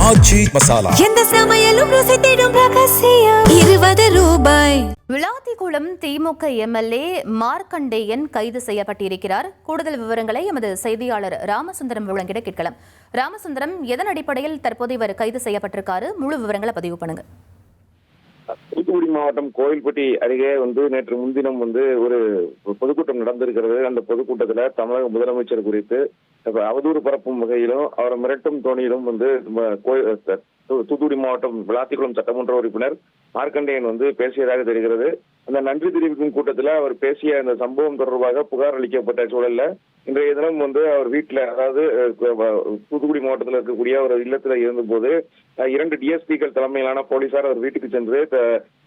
ஆச்சி மசாலா எந்த சமையலும் ருசி தேடும் ரகசியம் ₹20. விளாத்திக்குளம் திமுக எம்எல்ஏ மார்க்கண்டேயன் கைது செய்யப்பட்டிருக்கிறார். கூடுதல் விவரங்களை எமது செய்தியாளர் ராமசுந்தரம் வழங்கிட கேட்கலாம். ராமசுந்தரம், எதன் அடிப்படையில் தற்போது இவர் கைது செய்யப்பட்டிருக்காரு? முழு விவரங்களை பதிவு பண்ணுங்க. தூத்துக்குடி மாவட்டம் கோவில்பட்டி அருகே நேற்று முன்தினம் ஒரு பொதுக்கூட்டம் நடந்திருக்கிறது. அந்த பொதுக்கூட்டத்துல தமிழக முதலமைச்சர் குறித்து அவதூறு பரப்பும் வகையிலும் அவரை மிரட்டும் தோணியிலும் தூத்துக்குடி மாவட்டம் விளாத்திக்குளம் சட்டமன்ற உறுப்பினர் மார்க்கண்டேயன் பேசியதாக தெரிகிறது. அந்த நன்றி தெரிவிக்கும் கூட்டத்துல அவர் பேசிய அந்த சம்பவம் தொடர்பாக புகார் அளிக்கப்பட்ட சூழல்ல இன்றைய தினம் அவர் வீட்டுல, அதாவது தூத்துக்குடி மாவட்டத்தில் இருக்கக்கூடிய ஒரு இல்லத்துல இருந்தபோது 2 டிஎஸ்பிக்கள் தலைமையிலான போலீசார் அவர் வீட்டுக்கு சென்று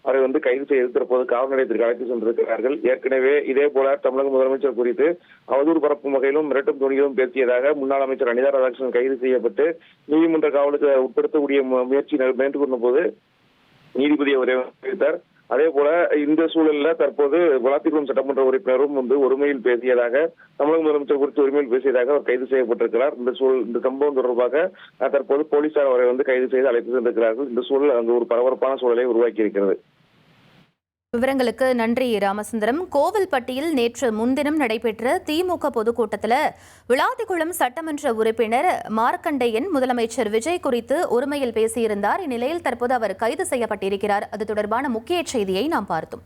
அவரை கைது செய்து தற்போது காவல் நிலையத்திற்கு அழைத்து சென்றிருக்கிறார்கள். ஏற்கனவே இதே போல தமிழக முதலமைச்சர் குறித்து அவதூறு பரப்பும் வகையிலும் மிரட்டும் துணியிலும் பேசியதாக முன்னாள் அமைச்சர் அனிதா ராதாகிருஷ்ணன் கைது செய்யப்பட்டு நீதிமன்ற காவலுக்கு உட்படுத்தக்கூடிய முயற்சி மேற்கொண்ட போது நீதிபதி அவரை தெரிவித்தார். அதே போல இந்த சூழல்ல தற்போது விளாத்திக்குளம் சட்டமன்ற உறுப்பினரும் ஒருமையில் பேசியதாக, தமிழக முதலமைச்சர் குறித்து ஒருமையில் பேசியதாக அவர் கைது செய்யப்பட்டிருக்கிறார். இந்த சம்பவம் தொடர்பாக தற்போது போலீசார் அவரை கைது செய்து அழைத்து சென்றிருக்கிறார்கள். இந்த சூழல் அங்கு ஒரு பரபரப்பான சூழலை உருவாக்கி இருக்கிறது. விவரங்களுக்கு நன்றி ராமசுந்தரம். கோவில்பட்டியில் நேற்று முன்தினம் நடைபெற்ற திமுக பொதுக்கூட்டத்தில் விளாத்திக்குளம் சட்டமன்ற உறுப்பினர் மார்க்கண்டேயன் முதலமைச்சர் விஜய் குறித்து ஒருமையில் பேசியிருந்தார். இந்நிலையில் தற்போது அவர் கைது செய்யப்பட்டிருக்கிறார். அது தொடர்பான முக்கிய செய்தியை நாம் பார்த்தோம்.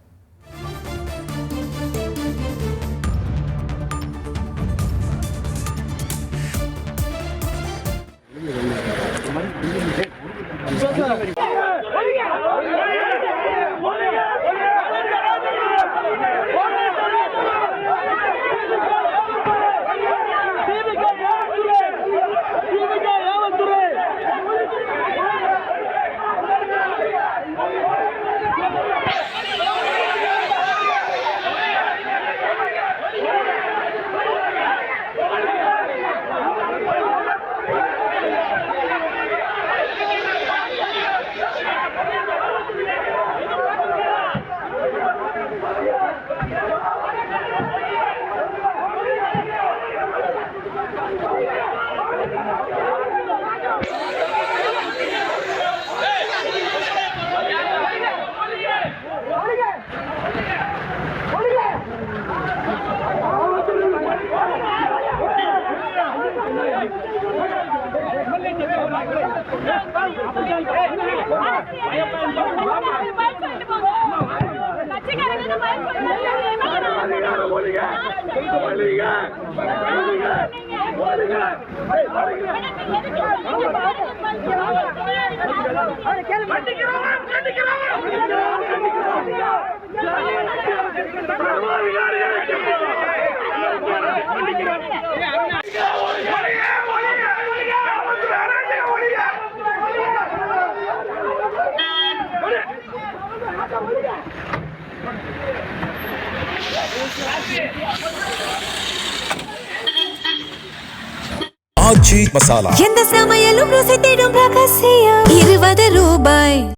ஆச்சி மசாலா எந்த சமையலும் ருசி தேடும் ரகசியம் ₹20.